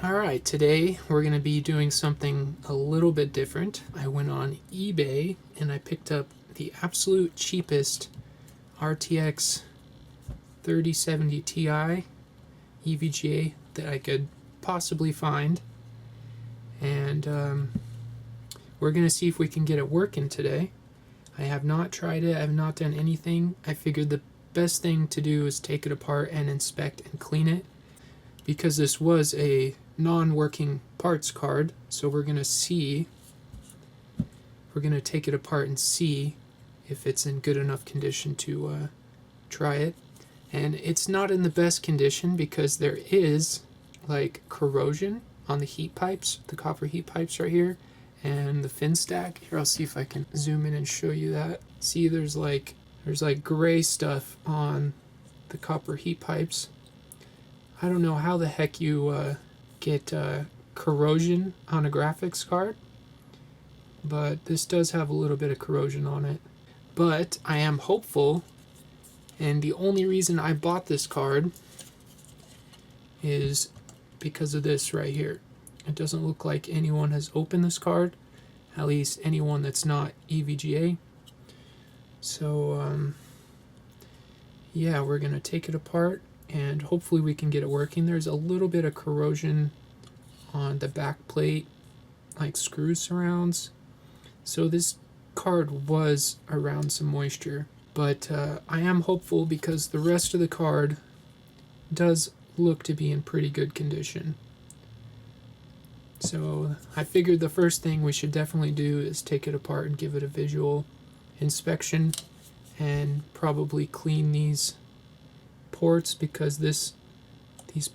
Alright, today we're going to be doing something a little bit different. I went on eBay and I picked up the absolute cheapest RTX 3070 Ti EVGA that I could possibly find. And we're going to see if we can get it working today. I have not tried it, I have not done anything. I figured the best thing to do is take it apart and inspect and clean it, because this was a non-working parts card. So we're going to take it apart and see if it's in good enough condition to try it. And it's not in the best condition because there is like corrosion on the heat pipes, the copper heat pipes right here, and the fin stack. Here, I'll see if I can zoom in and show you that. See, there's like gray stuff on the copper heat pipes. I don't know how the heck you get corrosion on a graphics card, but this does have a little bit of corrosion on it. But I am hopeful, and the only reason I bought this card is because of this right here. It doesn't look like anyone has opened this card, at least anyone that's not EVGA. So yeah, we're gonna take it apart and hopefully we can get it working. There's a little bit of corrosion on the back plate, like screw surrounds. So this card was around some moisture, but I am hopeful because the rest of the card does look to be in pretty good condition. So I figured the first thing we should definitely do is take it apart and give it a visual inspection and probably clean these ports, because these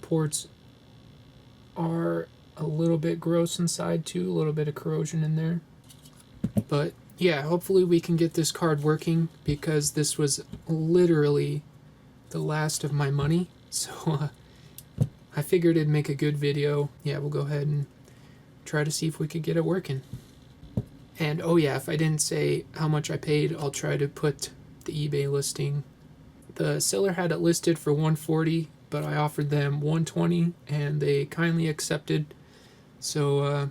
ports are a little bit gross inside too, a little bit of corrosion in there. But yeah, hopefully we can get this card working, because this was literally the last of my money. So I figured it'd make a good video. Yeah, we'll go ahead and try to see if we could get it working. And oh yeah, if I didn't say how much I paid, I'll try to put the eBay listing. The seller had it listed for $140, but I offered them $120 and they kindly accepted. So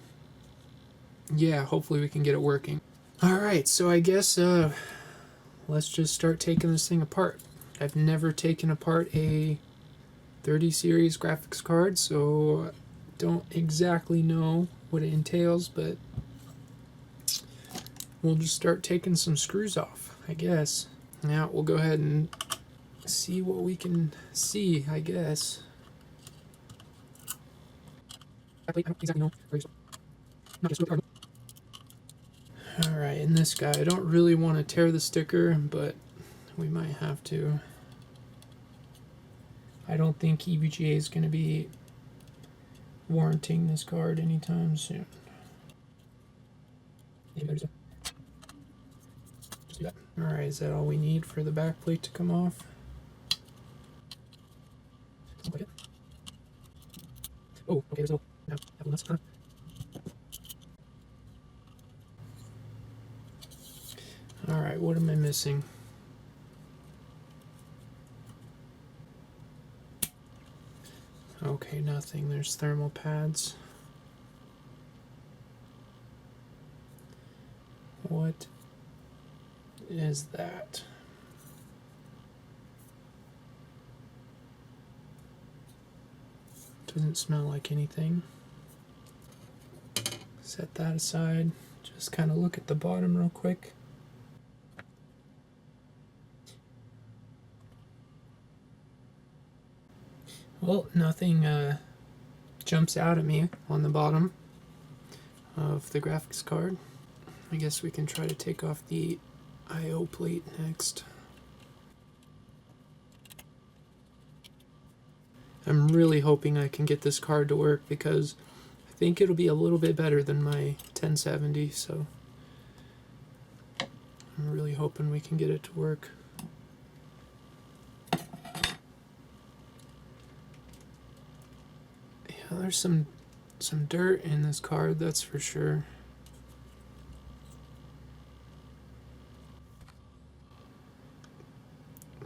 yeah, hopefully we can get it working. Alright, so I guess let's just start taking this thing apart. I've never taken apart a 30 series graphics card, so don't exactly know what it entails, but we'll just start taking some screws off, I guess. Now we'll go ahead and see what we can see, I guess. Alright, and this guy, I don't really want to tear the sticker, but we might have to. I don't think EVGA is going to be warranting this card anytime soon. Just do that. Alright, is that all we need for the back plate to come off? Doesn't look like it. Oh, okay, there's a little, no, that one, that's kind of. Alright, what am I missing? Okay, nothing. There's thermal pads. What is that? Doesn't smell like anything. Set that aside. Just kind of look at the bottom real quick. Well, nothing jumps out at me on the bottom of the graphics card. I guess we can try to take off the I/O plate next. I'm really hoping I can get this card to work, because I think it'll be a little bit better than my 1070, so I'm really hoping we can get it to work. Yeah, there's some dirt in this card, that's for sure.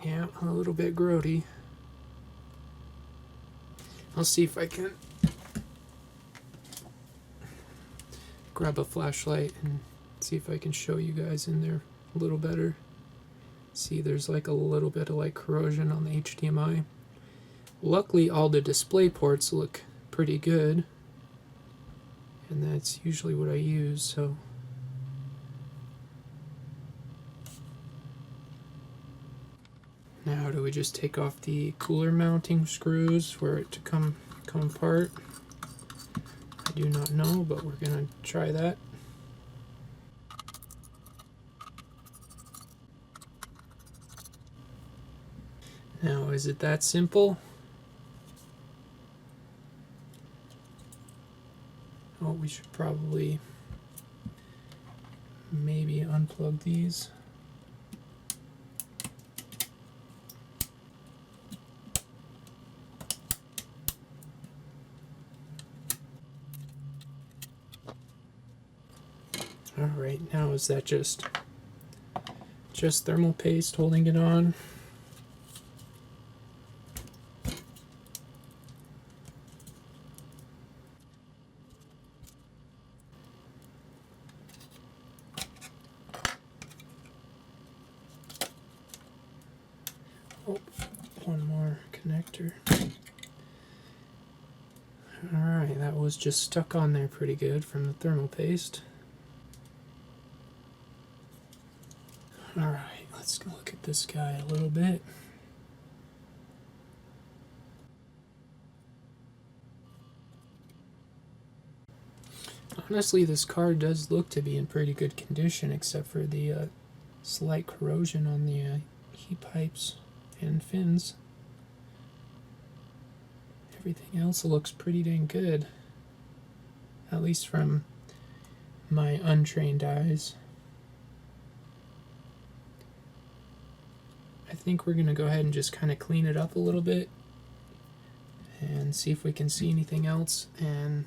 Yeah, a little bit grody. I'll see if I can grab a flashlight and see if I can show you guys in there a little better. See, there's like a little bit of like corrosion on the HDMI. Luckily, all the display ports look pretty good, and that's usually what I use, so. Now, do we just take off the cooler mounting screws for it to come apart? I do not know, but we're gonna try that. Now, is it that simple? Oh, we should probably maybe unplug these. Alright, now is that just thermal paste holding it on? Oh, one more connector. Alright, that was just stuck on there pretty good from the thermal paste. Alright, let's look at this guy a little bit. Honestly, this car does look to be in pretty good condition, except for the slight corrosion on the heat pipes and fins. Everything else looks pretty dang good, at least from my untrained eyes. I think we're going to go ahead and just kind of clean it up a little bit and see if we can see anything else, and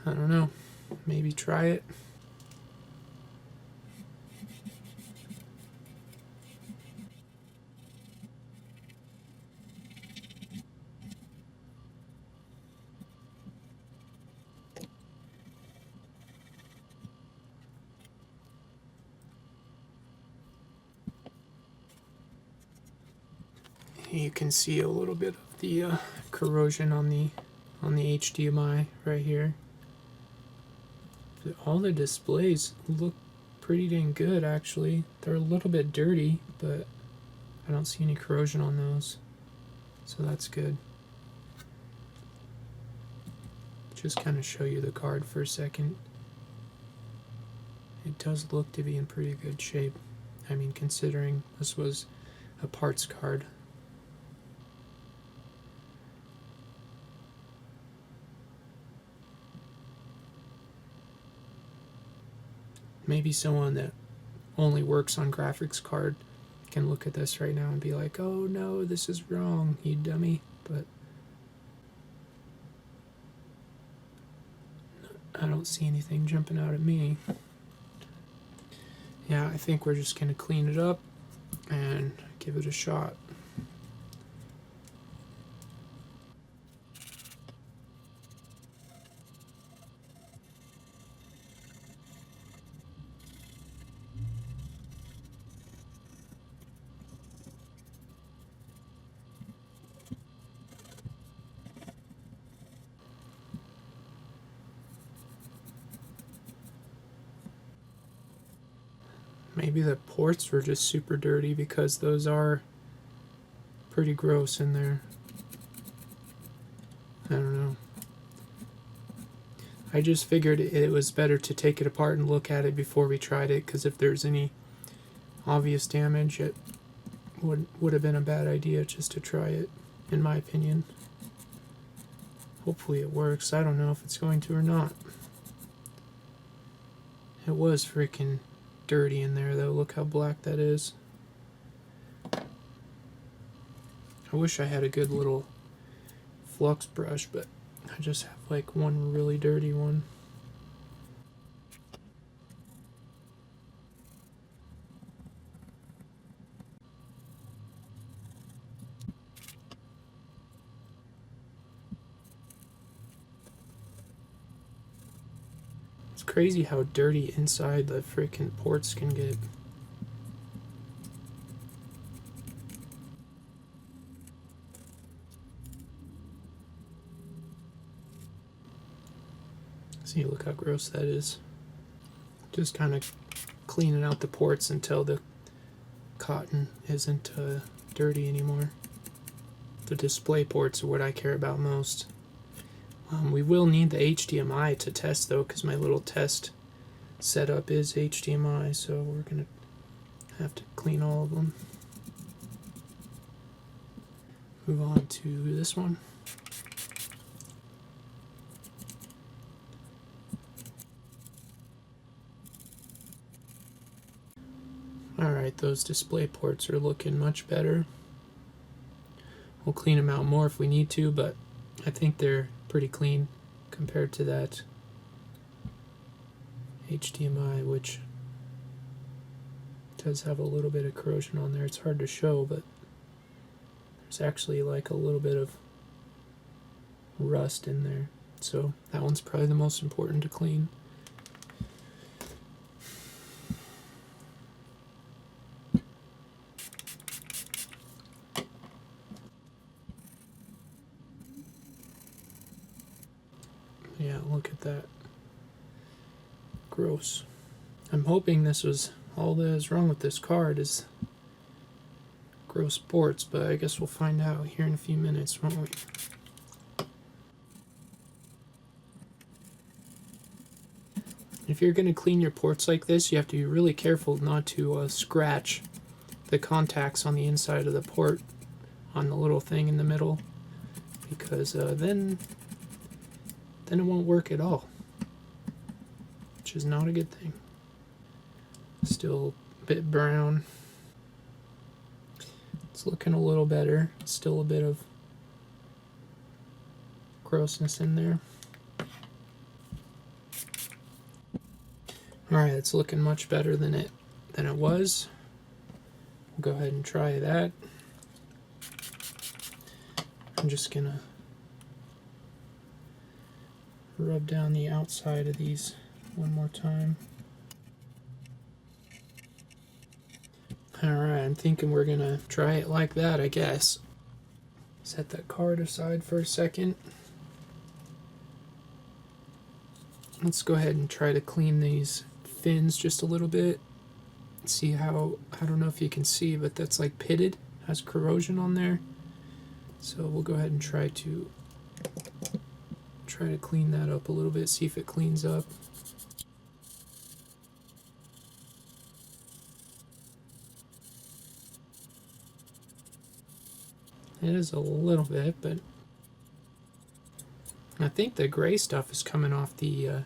I don't know, maybe try it. You can see a little bit of the corrosion on the HDMI right here. But all the displays look pretty dang good, actually. They're a little bit dirty, but I don't see any corrosion on those, so that's good. Just kind of show you the card for a second. It does look to be in pretty good shape. I mean, considering this was a parts card. Maybe someone that only works on graphics card can look at this right now and be like, oh no, this is wrong, you dummy. But I don't see anything jumping out at me. Yeah, I think we're just going to clean it up and give it a shot. Maybe the ports were just super dirty, because those are pretty gross in there. I don't know. I just figured it was better to take it apart and look at it before we tried it, because if there's any obvious damage, it would have been a bad idea just to try it, in my opinion. Hopefully it works. I don't know if it's going to or not. It was freaking dirty in there, though. Look how black that is. I wish I had a good little flux brush, but I just have like one really dirty one. It's crazy how dirty inside the freaking ports can get. See, look how gross that is. Just kind of cleaning out the ports until the cotton isn't dirty anymore. The display ports are what I care about most. We will need the HDMI to test though, because my little test setup is HDMI, so we're going to have to clean all of them. Move on to this one. Alright, those display ports are looking much better. We'll clean them out more if we need to, but I think they're pretty clean compared to that HDMI, which does have a little bit of corrosion on there. It's hard to show, but there's actually like a little bit of rust in there. So that one's probably the most important to clean. Yeah, look at that. Gross. I'm hoping this was all that is wrong with this card is gross ports, but I guess we'll find out here in a few minutes, won't we? If you're going to clean your ports like this, you have to be really careful not to scratch the contacts on the inside of the port on the little thing in the middle, because then it won't work at all, which is not a good thing. Still a bit brown. It's looking a little better. Still a bit of grossness in there. Alright, it's looking much better than it was. We'll go ahead and try that. I'm just gonna rub down the outside of these one more time. Alright, I'm thinking we're gonna try it like that, I guess. Set that card aside for a second. Let's go ahead and try to clean these fins just a little bit. See how, I don't know if you can see, but that's like pitted, has corrosion on there. So we'll go ahead and try to clean that up a little bit, see if it cleans up. It is a little bit, but I think the gray stuff is coming off the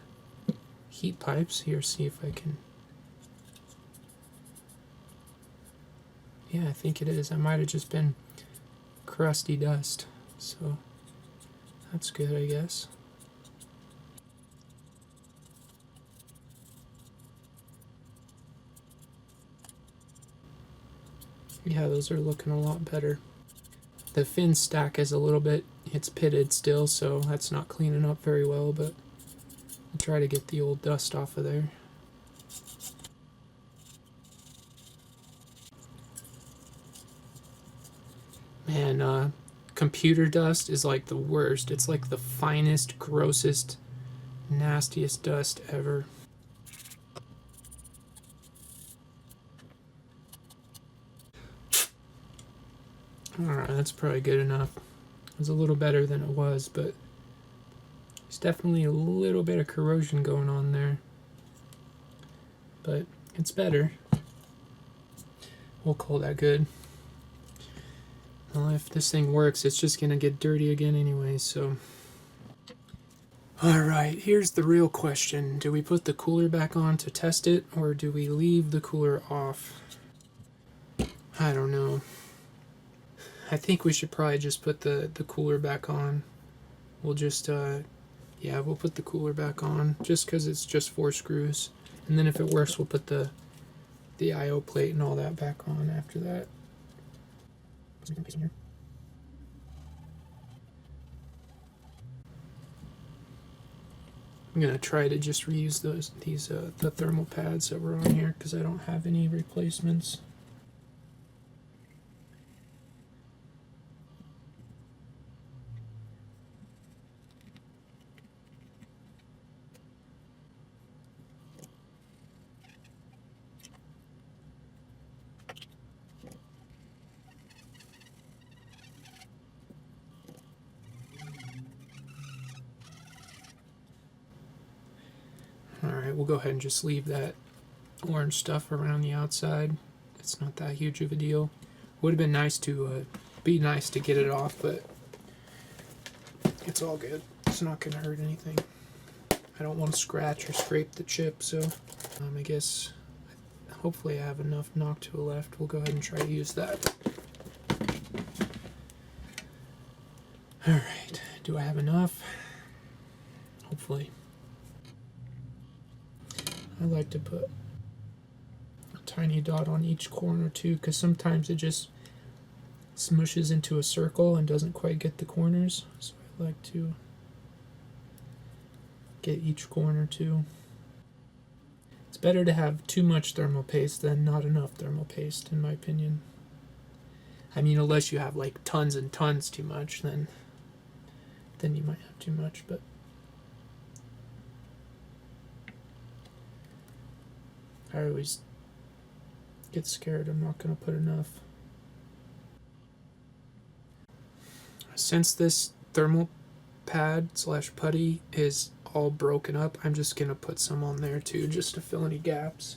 heat pipes. Here, see if I can. Yeah, I think it is. I might have just been crusty dust, so that's good, I guess. Yeah, those are looking a lot better. The fin stack is a little bit, it's pitted still, so that's not cleaning up very well, but I'll try to get the old dust off of there. Man, computer dust is like the worst. It's like the finest, grossest, nastiest dust ever. Alright, that's probably good enough. It was a little better than it was, but there's definitely a little bit of corrosion going on there. But it's better. We'll call that good. Well, if this thing works, it's just gonna get dirty again anyway, so. Alright, here's the real question. Do we put the cooler back on to test it, or do we leave the cooler off? I don't know. I think we should probably just put the cooler back on. We'll just, yeah, we'll put the cooler back on, just because it's just 4 screws. And then if it works, we'll put the I/O plate and all that back on after that. I'm gonna try to just reuse the thermal pads that were on here because I don't have any replacements. Alright, we'll go ahead and just leave that orange stuff around the outside. It's not that huge of a deal. Would have been nice to get it off, but it's all good. It's not going to hurt anything. I don't want to scratch or scrape the chip, so I guess hopefully I have enough knock to the left. We'll go ahead and try to use that. Alright, do I have enough? Hopefully. I like to put a tiny dot on each corner too, because sometimes it just smushes into a circle and doesn't quite get the corners. So I like to get each corner too. It's better to have too much thermal paste than not enough thermal paste, in my opinion. I mean, unless you have like tons and tons too much, then you might have too much, but I always get scared I'm not going to put enough. Since this thermal pad / putty is all broken up, I'm just going to put some on there too, just to fill any gaps.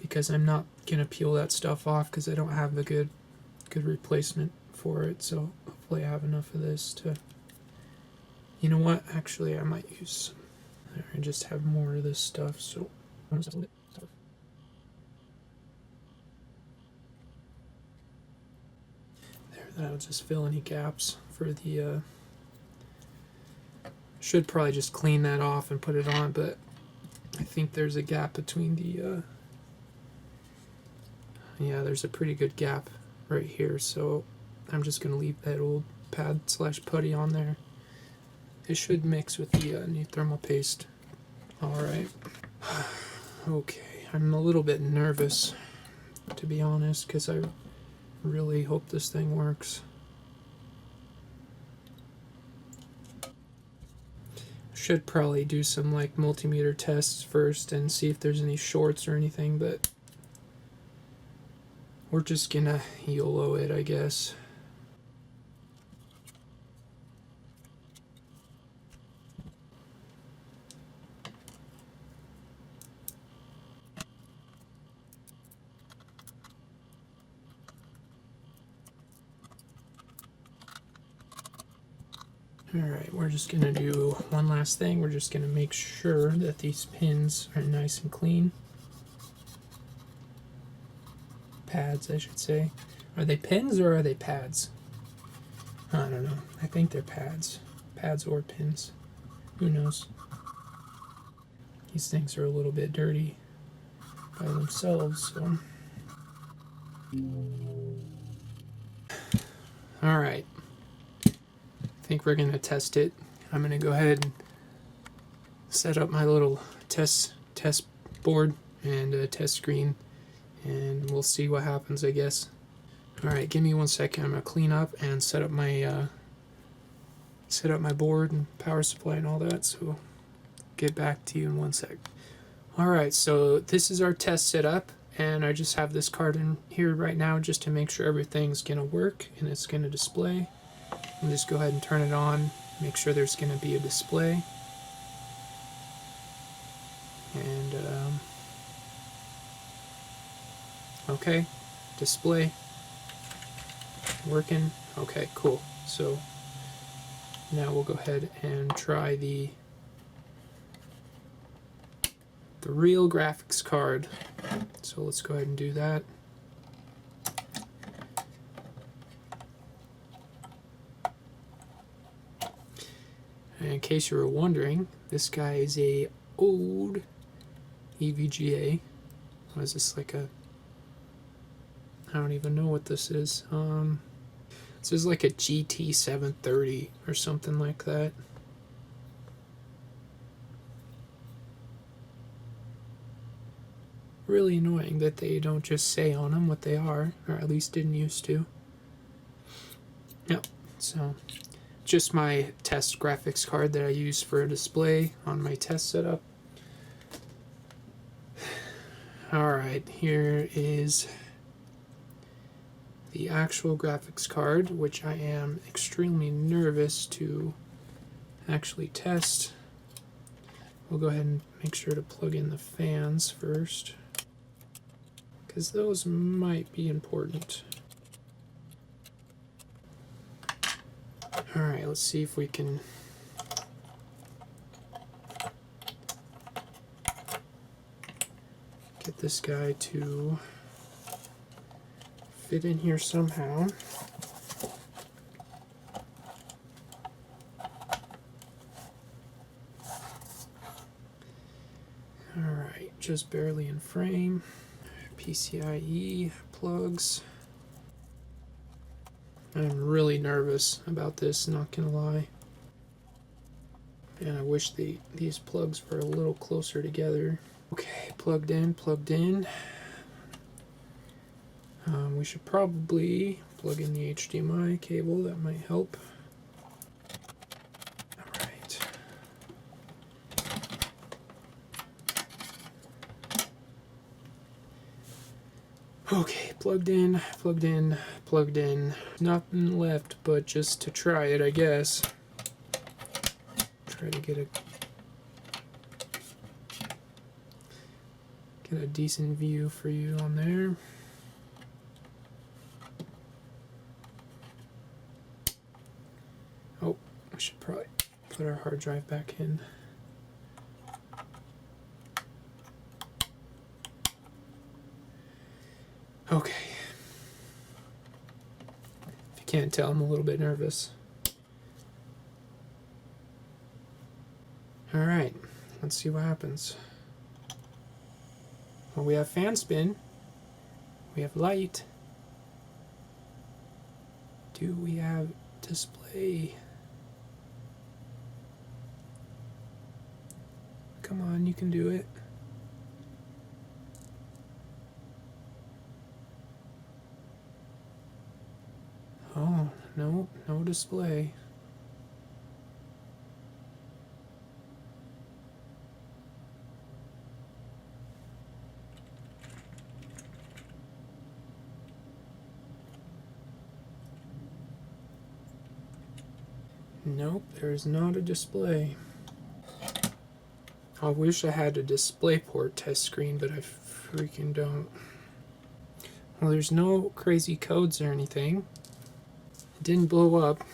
Because I'm not going to peel that stuff off because I don't have a good replacement for it. So hopefully I have enough of this to... You know what? Actually, I might use some. There, I just have more of this stuff, so... There, that'll just fill any gaps for the... Should probably just clean that off and put it on, but I think there's a gap between the... Yeah, there's a pretty good gap right here, so I'm just going to leave that old pad / putty on there. It should mix with the new thermal paste. Alright. Okay, I'm a little bit nervous, to be honest, because I really hope this thing works. Should probably do some like multimeter tests first and see if there's any shorts or anything, but we're just gonna YOLO it, I guess. Alright, we're just going to do one last thing. We're just going to make sure that these pins are nice and clean. Pads, I should say. Are they pins or are they pads? I don't know. I think they're pads. Pads or pins. Who knows? These things are a little bit dirty by themselves, so... Alright. I think we're going to test it. I'm going to go ahead and set up my little test board and a test screen, and we'll see what happens, I guess. Alright, give me 1 second. I'm going to clean up and set up my board and power supply and all that, so get back to you in 1 sec. Alright, so this is our test setup, and I just have this card in here right now just to make sure everything's going to work and it's going to display. And just go ahead and turn it on, make sure there's going to be a display. And, okay, display, working, okay, cool. So, now we'll go ahead and try the real graphics card. So let's go ahead and do that. And in case you were wondering, this guy is a old EVGA. What is this, like a... I don't even know what this is. This is like a GT 730 or something like that. really annoying that they don't just say on them what they are, or at least didn't used to. Yep, so just my test graphics card that I use for a display on my test setup. Alright, here is the actual graphics card, which I am extremely nervous to actually test. We'll go ahead and make sure to plug in the fans first, because those might be important. Alright, let's see if we can get this guy to fit in here somehow. Alright, just barely in frame. PCIe plugs. I'm really nervous about this, not gonna lie. And I wish these plugs were a little closer together. Okay, plugged in, plugged in. We should probably plug in the HDMI cable, that might help. Alright. Okay, plugged in, plugged in, plugged in. Nothing left but just to try it, I guess. Try to get a decent view for you on there. Oh, I should probably put our hard drive back in. Okay. If you can't tell, I'm a little bit nervous. Alright, let's see what happens. Well, we have fan spin. We have light. Do we have display? Come on, you can do it. Oh, no, no display. Nope, there's not a display. I wish I had a DisplayPort test screen, but I freaking don't. Well, there's no crazy codes or anything. It didn't blow up.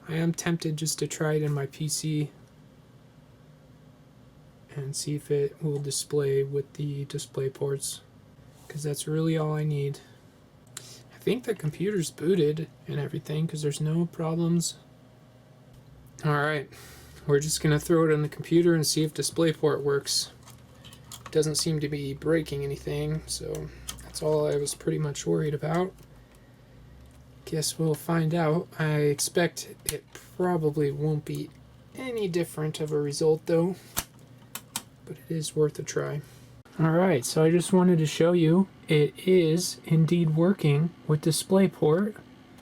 I am tempted just to try it in my PC and see if it will display with the display ports, because that's really all I need. I think the computer's booted and everything because there's no problems. Alright, we're just going to throw it on the computer and see if DisplayPort works. It doesn't seem to be breaking anything, so that's all I was pretty much worried about. Guess we'll find out. I expect it probably won't be any different of a result though, but it is worth a try. Alright, so I just wanted to show you it is indeed working with DisplayPort,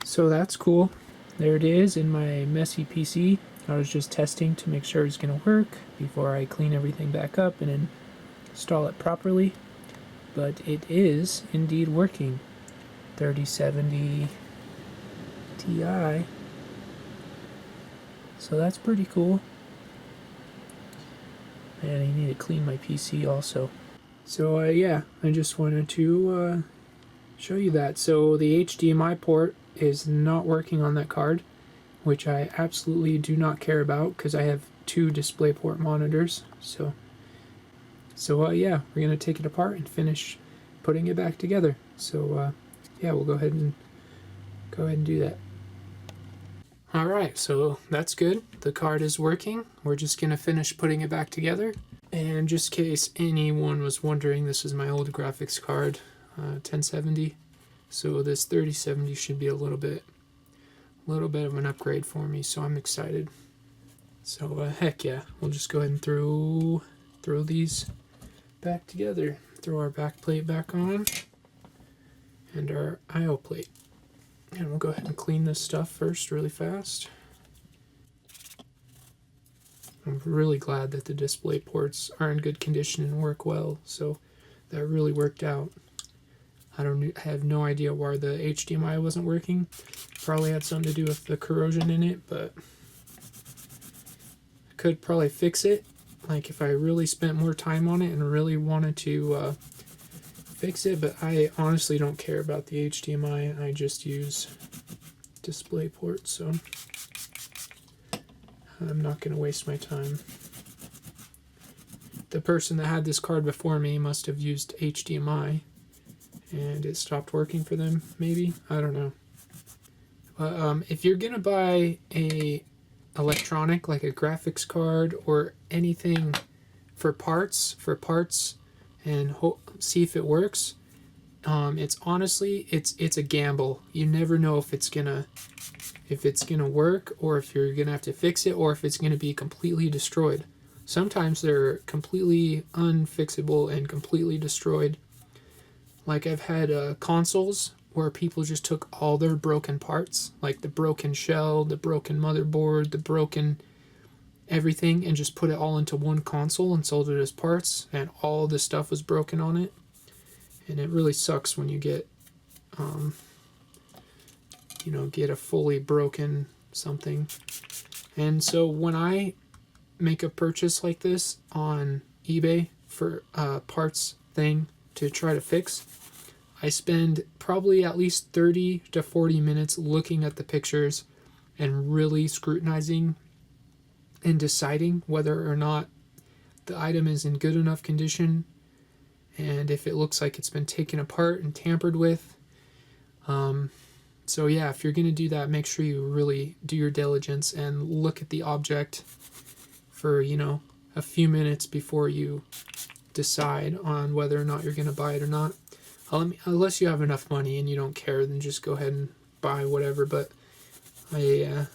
so that's cool. There it is in my messy PC. I was just testing to make sure it's going to work before I clean everything back up and install it properly, but it is indeed working. 3070 Ti, so that's pretty cool. And I need to clean my PC also. So yeah, I just wanted to show you that. So the HDMI port is not working on that card, which I absolutely do not care about because I have two DisplayPort monitors. So yeah, we're gonna take it apart and finish putting it back together. So yeah, we'll go ahead and do that. Alright, so that's good. The card is working. We're just gonna finish putting it back together. And just in case anyone was wondering, this is my old graphics card, 1070. So this 3070 should be a little bit of an upgrade for me, so I'm excited. So heck yeah, we'll just go ahead and throw these back together. Throw our back plate back on and our I/O plate. And we'll go ahead and clean this stuff first really fast. I'm really glad that the display ports are in good condition and work well, so that really worked out. I have no idea why the HDMI wasn't working. Probably had something to do with the corrosion in it, but I could probably fix it. Like if I really spent more time on it and really wanted to fix it, but I honestly don't care about the HDMI. I just use display ports, so I'm not going to waste my time. The person that had this card before me must have used HDMI and it stopped working for them, maybe? I don't know. But if you're going to buy a electronic, like a graphics card or anything for parts and see if it works, it's honestly, it's a gamble. You never know if it's gonna work, or if you're gonna have to fix it, or if it's gonna be completely destroyed. Sometimes they're completely unfixable and completely destroyed. Like I've had consoles where people just took all their broken parts, like the broken shell, the broken motherboard, the broken everything, and just put it all into one console and sold it as parts, and all the stuff was broken on it. And it really sucks when you get get a fully broken something. And so when I make a purchase like this on eBay for a parts thing to try to fix, I spend probably at least 30 to 40 minutes looking at the pictures and really scrutinizing and deciding whether or not the item is in good enough condition, and if it looks like it's been taken apart and tampered with. So yeah, if you're going to do that, make sure you really do your diligence and look at the object for, a few minutes before you decide on whether or not you're going to buy it or not. Unless you have enough money and you don't care, then just go ahead and buy whatever. But I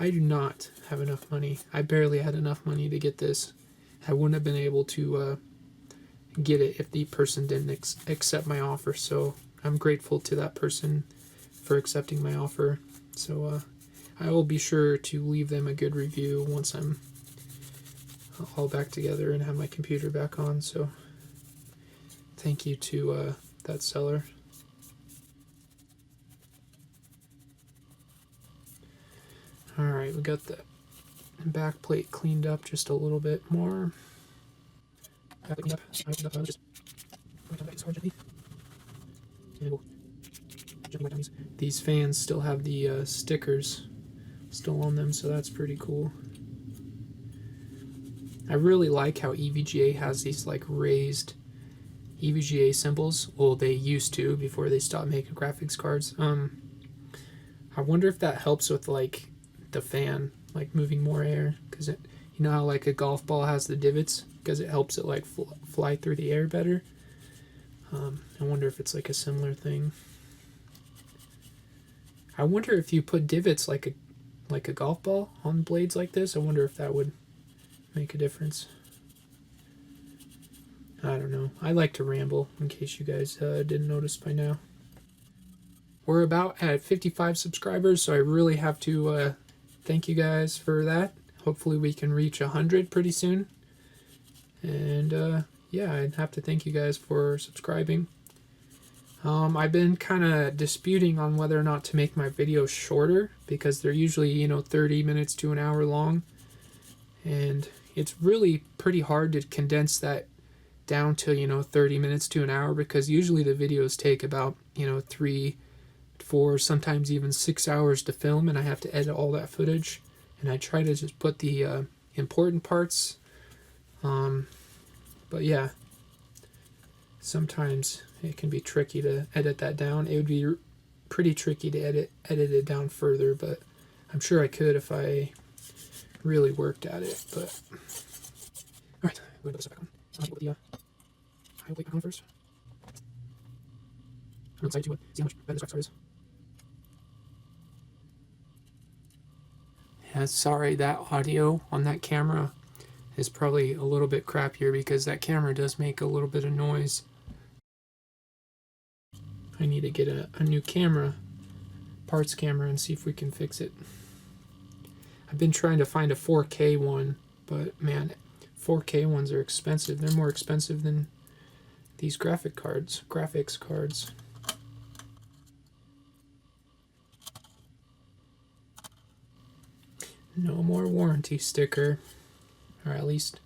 do not have enough money. I barely had enough money to get this. I wouldn't have been able to get it if the person didn't accept my offer. So I'm grateful to that person for accepting my offer. So I will be sure to leave them a good review once I'm all back together and have my computer back on. So thank you to that seller. Alright, we got the back plate cleaned up just a little bit more. Back plate cleaned up. These fans still have the stickers still on them, so that's pretty cool. I really like how EVGA has these like raised EVGA symbols. Well, they used to before they stopped making graphics cards. I wonder if that helps with like the fan, like moving more air, because it, how like a golf ball has the divots, because it helps it like fly through the air better. I wonder if it's like a similar thing. I wonder if you put divots like a golf ball on blades like this, I wonder if that would make a difference. I don't know. I like to ramble, in case you guys didn't notice by now. We're about at 55 subscribers, so I really have to thank you guys for that. Hopefully we can reach 100 pretty soon. And yeah, I'd have to thank you guys for subscribing. I've been kind of disputing on whether or not to make my videos shorter, because they're usually, 30 minutes to an hour long. And it's really pretty hard to condense that down to, 30 minutes to an hour, because usually the videos take about, 3, 4, sometimes even 6 hours to film, and I have to edit all that footage. And I try to just put the important parts. But yeah, sometimes it can be tricky to edit that down. It would be pretty tricky to edit it down further, but I'm sure I could if I really worked at it. But alright, I'm going to put this back on. So I'm going to put the I will plate back on first. I'm excited to see how much better this graphics card is. Yeah, sorry, that audio on that camera is probably a little bit crappier because that camera does make a little bit of noise. I need to get a new camera, parts camera, and see if we can fix it. I've been trying to find a 4K one, but man, 4K ones are expensive. They're more expensive than these graphics cards. No more warranty sticker, or at least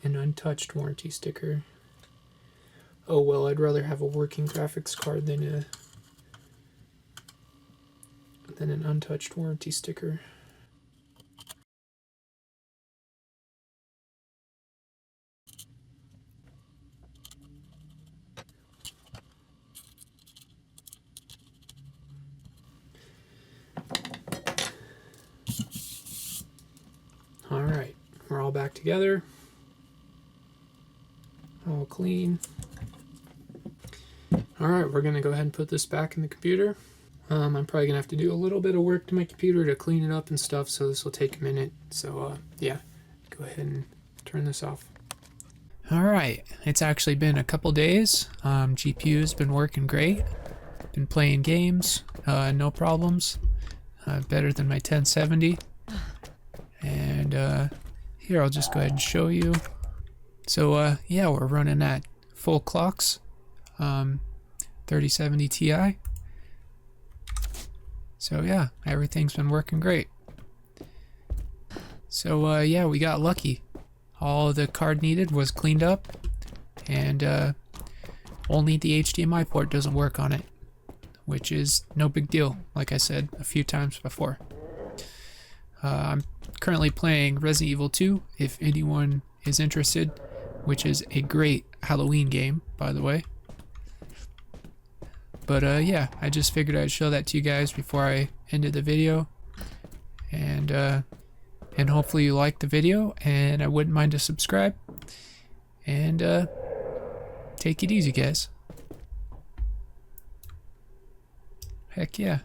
an untouched warranty sticker. Oh well, I'd rather have a working graphics card than an untouched warranty sticker. Alright, we're all back together. All clean. Alright, we're going to go ahead and put this back in the computer. I'm probably going to have to do a little bit of work to my computer to clean it up and stuff, so this will take a minute. So, yeah, go ahead and turn this off. Alright, it's actually been a couple days. GPU's been working great. Been playing games, no problems. Better than my 1070. And here, I'll just go ahead and show you. So yeah, we're running at full clocks, 3070 Ti. So yeah, everything's been working great. So yeah, we got lucky. All the card needed was cleaned up, and only the HDMI port doesn't work on it, which is no big deal, like I said a few times before. I'm currently playing Resident Evil 2, if anyone is interested, which is a great Halloween game, by the way. But yeah, I just figured I'd show that to you guys before I ended the video. And hopefully you liked the video, and I wouldn't mind to subscribe. And take it easy, guys. Heck yeah.